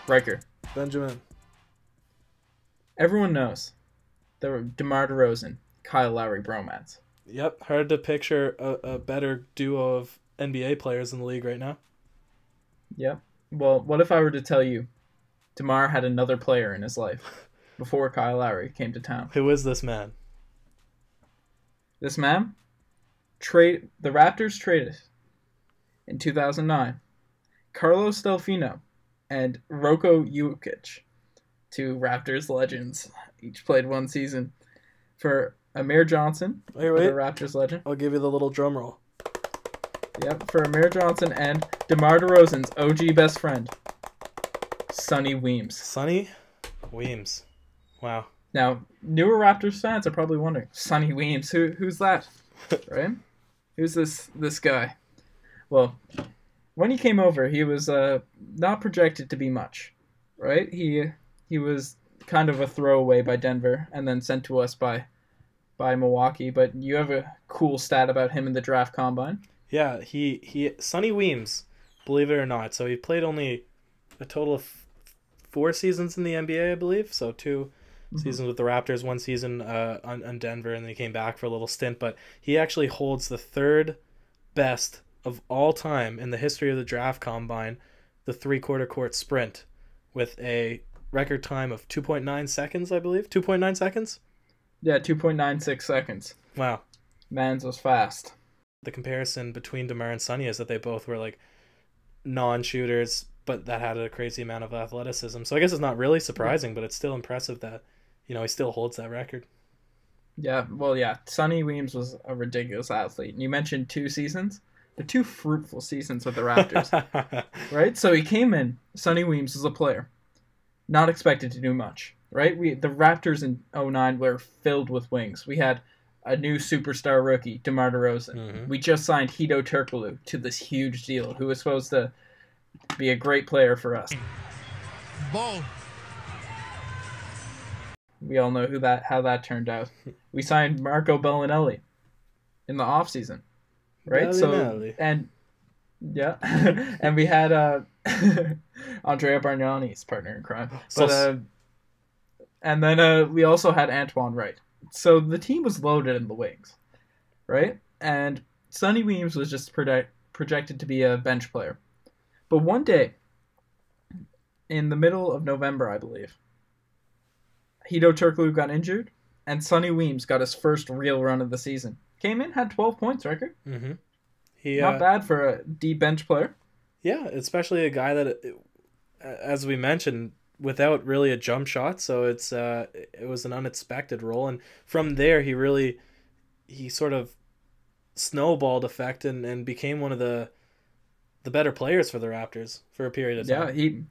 Riker. Benjamin. Everyone knows the DeMar DeRozan, Kyle Lowry bromance. Yep, hard to picture a better duo of NBA players in the league right now. Yep. Well, what if I were to tell you DeMar had another player in his life before Kyle Lowry came to town? Who is this man? This man? The Raptors traded in 2009 Carlos Delfino and Roko Jukic, two Raptors legends. Each played one season, for Amir Johnson, the Raptors legend. I'll give you the little drum roll. Yep, for Amir Johnson and DeMar DeRozan's OG best friend, Sonny Weems. Sonny Weems. Wow. Now, newer Raptors fans are probably wondering, Sonny Weems, who's that? Right? Who's this guy? Well, when he came over, he was not projected to be much, right? He was kind of a throwaway by Denver and then sent to us by Milwaukee. But you have a cool stat about him in the draft combine. Yeah, Sonny Weems, believe it or not. So he played only a total of 4 seasons in the NBA, I believe. So 2 seasons with the Raptors, 1 season on Denver, and then he came back for a little stint. But he actually holds the 3rd best of all time in the history of the draft combine, the 3/4 court sprint, with a record time of 2.9 seconds, I believe. 2.9 seconds? Yeah, 2.96 seconds. Wow. Man's was fast. The comparison between DeMar and Sonny is that they both were like non-shooters, but that had a crazy amount of athleticism. So I guess it's not really surprising, but it's still impressive that, he still holds that record. Yeah, well, yeah. Sonny Weems was a ridiculous athlete. And you mentioned 2 seasons. The 2 fruitful seasons with the Raptors, right? So he came in, Sonny Weems was a player, not expected to do much, right? The Raptors in 2009 were filled with wings. We had a new superstar rookie, DeMar DeRozan. We just signed Hedo Turkoglu to this huge deal, who was supposed to be a great player for us. Ball. We all know how that turned out. We signed Marco Bellinelli in the offseason, right? Bellinelli. And we had Andrea Bargnani's partner in crime. But and then we also had Antoine Wright. So the team was loaded in the wings, right? And Sonny Weems was just projected to be a bench player. But one day, in the middle of November, I believe, Hedo Turkoglu got injured, and Sonny Weems got his first real run of the season. Came in, had 12 points, record. Not bad for a deep bench player. Yeah, especially a guy that, as we mentioned, without really a jump shot, so it was an unexpected role, and from there he sort of snowballed effect and became one of the better players for the Raptors for a period of time.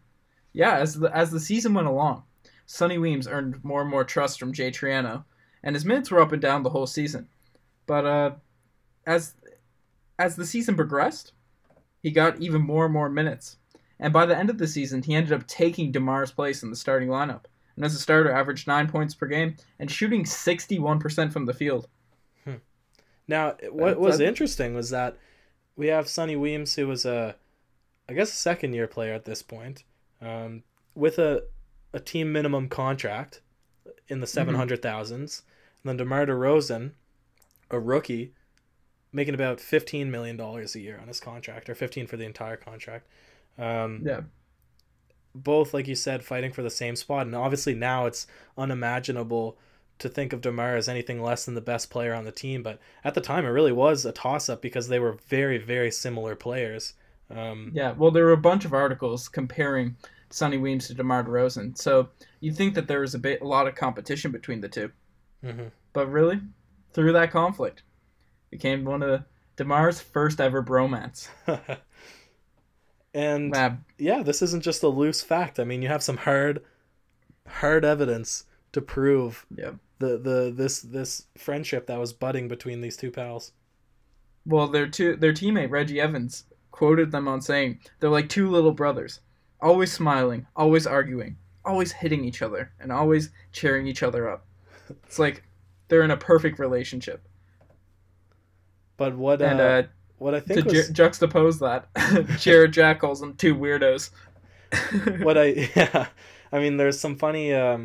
As the season went along, Sonny Weems earned more and more trust from Jay Triano, and his minutes were up and down the whole season. But as the season progressed, he got even more and more minutes. And by the end of the season, he ended up taking DeMar's place in the starting lineup. And as a starter, averaged 9 points per game and shooting 61% from the field. Now, what was interesting was that we have Sonny Weems, who was a second-year player at this point, with a team minimum contract in the 700,000s. And then DeMar DeRozan, a rookie, making about $15 million a year on his contract, or 15 for the entire contract. Both, like you said, fighting for the same spot, and obviously now it's unimaginable to think of DeMar as anything less than the best player on the team, but at the time it really was a toss-up because they were very, very similar players. There were a bunch of articles comparing Sonny Weems to DeMar DeRozan, so you'd think that there was a lot of competition between the two. But really, through that conflict, became one of DeMar's first ever bromance. And this isn't just a loose fact. I mean, you have some hard evidence to prove this friendship that was budding between these two pals. Well, their teammate Reggie Evans quoted them on saying they're like two little brothers, always smiling, always arguing, always hitting each other, and always cheering each other up. It's like they're in a perfect relationship. But what I think juxtapose that, Jared Jack calls them two weirdos. What I yeah, I mean, there's some funny. I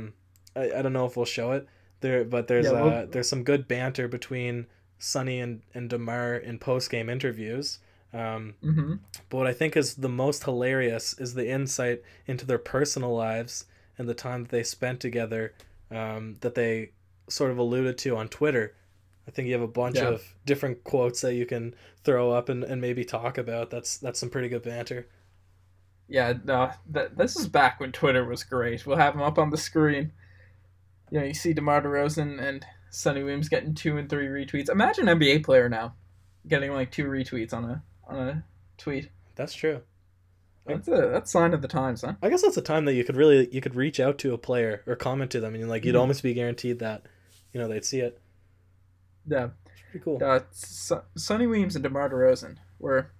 don't know if we'll show it there, but there's some good banter between Sonny and DeMar in post game interviews. Mm-hmm. But what I think is the most hilarious is the insight into their personal lives and the time that they spent together, that they sort of alluded to on Twitter. I think you have a bunch of different quotes that you can throw up and maybe talk about. That's some pretty good banter. Yeah, no, this is back when Twitter was great. We'll have them up on the screen. You know, you see DeMar DeRozan and Sonny Weems getting 2 and 3 retweets. Imagine an NBA player now getting like 2 retweets on a tweet. That's true. That's a sign of the times, huh? I guess that's a time that you could reach out to a player or comment to them, and like you'd almost be guaranteed that, you know, they'd see it. Yeah, pretty cool. Sonny Weems and DeMar DeRozan were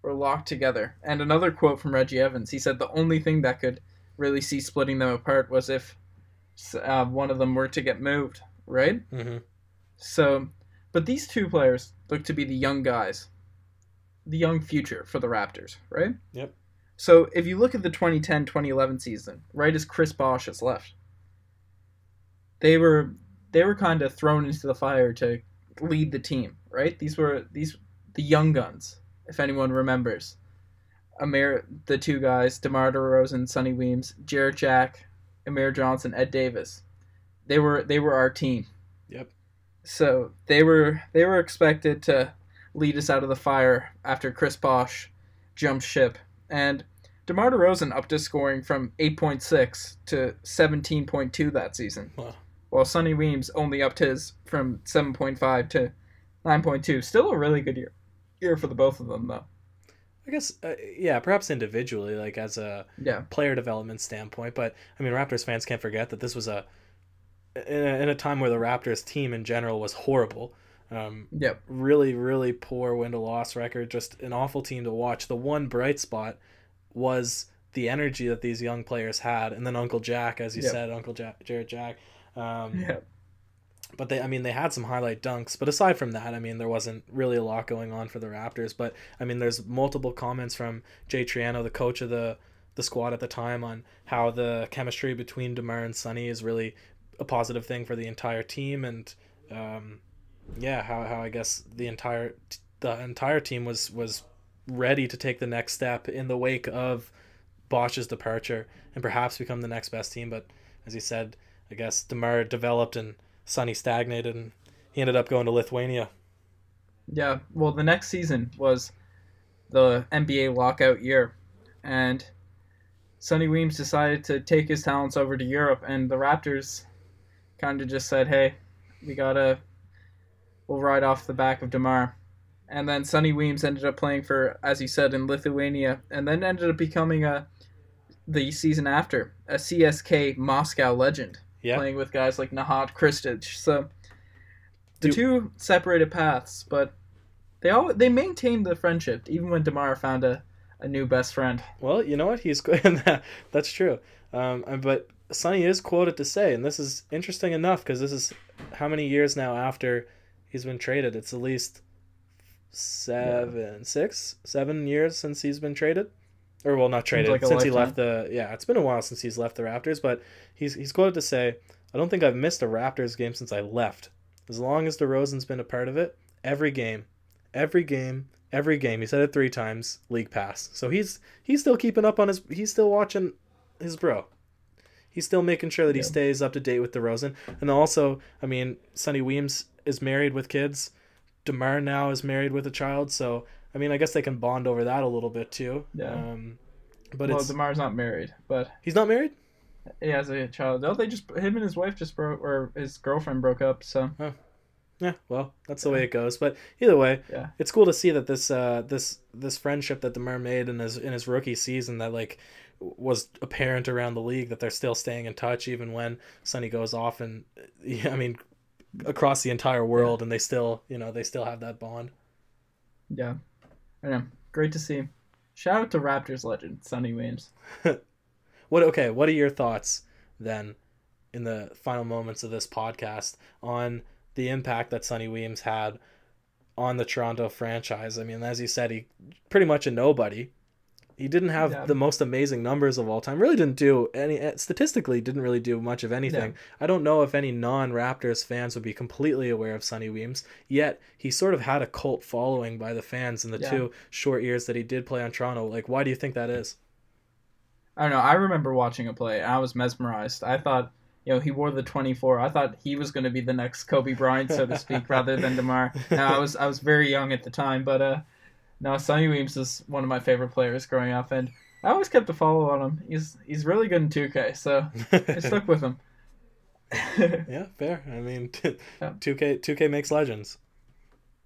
locked together. And another quote from Reggie Evans, he said the only thing that could really see splitting them apart was if one of them were to get moved, right? Mm-hmm. So, but these two players look to be the young guys, the young future for the Raptors, right? Yep. So if you look at the 2010-2011 season, right as Chris Bosh has left, they were kind of thrown into the fire to lead the team, right? These were the young guns, if anyone remembers. The two guys, DeMar DeRozan, Sonny Weems, Jarrett Jack, Amir Johnson, Ed Davis. They were our team. Yep. So they were expected to lead us out of the fire after Chris Bosh jumped ship. And DeMar DeRozan upped his scoring from 8.6 to 17.2 that season. Wow. While Sonny Weems only upped his from 7.5 to 9.2. Still a really good year for the both of them, though. I guess, perhaps individually, like as a player development standpoint. But, I mean, Raptors fans can't forget that this was in a time where the Raptors team in general was horrible. Really, really poor win-to-loss record. Just an awful team to watch. The one bright spot was the energy that these young players had. And then Uncle Jack, as you said, Jarrett Jack. But they had some highlight dunks. But aside from that, I mean, there wasn't really a lot going on for the Raptors. But, I mean, there's multiple comments from Jay Triano, the coach of the squad at the time, on how the chemistry between DeMar and Sonny is really a positive thing for the entire team. And, how I guess the entire team was ready to take the next step in the wake of Bosch's departure and perhaps become the next best team. But, as you said, I guess DeMar developed and Sonny stagnated, and he ended up going to Lithuania. Yeah, well, the next season was the NBA lockout year, and Sonny Weems decided to take his talents over to Europe, and the Raptors kind of just said, hey, we'll ride off the back of DeMar. And then Sonny Weems ended up playing for, as you said, in Lithuania, and then ended up becoming the season after a CSK Moscow legend. Yeah. Playing with guys like Nahat Kristich. So the two separated paths, but they maintained the friendship even when DeMar found a new best friend. Well, you know what? He's good. That's true. But Sonny is quoted to say, and this is interesting enough because this is how many years now after he's been traded? It's at least 7 years since he's been traded. Or, well, not traded, like since he left it's been a while since he's left the Raptors, but he's quoted to say, I don't think I've missed a Raptors game since I left. As long as DeRozan's been a part of it, every game, he said it 3 times, league pass. So he's still keeping up on he's still watching his bro. He's still making sure that he stays up to date with DeRozan. And also, I mean, Sonny Weems is married with kids. DeMar now is married with a child, so I mean, I guess they can bond over that a little bit too. Yeah. But DeMar's not married, but he's not married. He has a child. No, him and his wife just broke, or his girlfriend broke up. So. Oh. Yeah. Well, that's the way it goes. But either way, it's cool to see that this friendship that DeMar made in his rookie season that like was apparent around the league, that they're still staying in touch even when Sonny goes off, and I mean, across the entire world, and they still have that bond. Yeah. I know. Great to see. Shout out to Raptors legend, Sonny Weems. What are your thoughts then in the final moments of this podcast on the impact that Sonny Weems had on the Toronto franchise? I mean, as you said, he pretty much a nobody He didn't have the most amazing numbers of all time. Really didn't do statistically didn't really do much of anything. Yeah. I don't know if any non-Raptors fans would be completely aware of Sonny Weems, yet he sort of had a cult following by the fans in the 2 short years that he did play on Toronto. Like, why do you think that is? I don't know. I remember watching a play. I was mesmerized. I thought, he wore the 24. I thought he was going to be the next Kobe Bryant, so to speak, rather than DeMar. Now, I was very young at the time, but no, Sonny Weems is one of my favorite players growing up, and I always kept a follow on him. He's really good in 2K, so I stuck with him. Yeah, fair. I mean, 2K makes legends.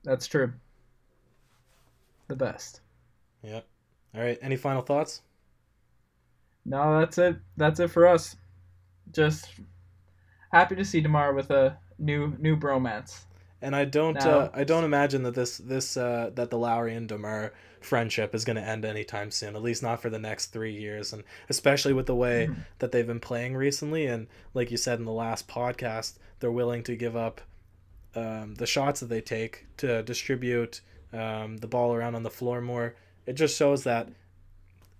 That's true. The best. Yeah. All right. Any final thoughts? No, that's it. That's it for us. Just happy to see DeMar with a new bromance. And I don't imagine that that the Lowry and DeMar friendship is going to end anytime soon. At least not for the next 3 years, and especially with the way that they've been playing recently. And like you said in the last podcast, they're willing to give up the shots that they take to distribute the ball around on the floor more. It just shows that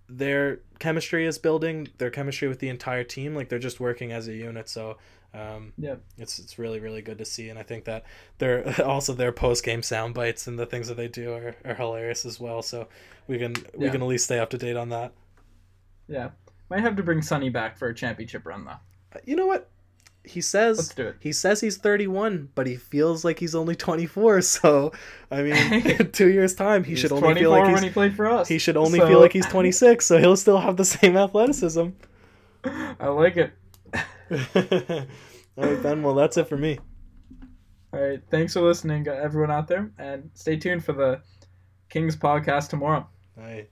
their chemistry is building. Their chemistry with the entire team, like they're just working as a unit. So. It's really, really good to see, and I think that their post game sound bites and the things that they do are hilarious as well. So we can at least stay up to date on that. Yeah, might have to bring Sonny back for a championship run though. You know what? He says Let's do it. He says he's 31, but he feels like he's only 24. So I mean, in 2 years' time, he should only feel like when he played for us. He should only feel like he's 26, so he'll still have the same athleticism. I like it. All right, Ben. Well, that's it for me. All right. Thanks for listening, everyone out there, and stay tuned for the Kings podcast tomorrow. All right.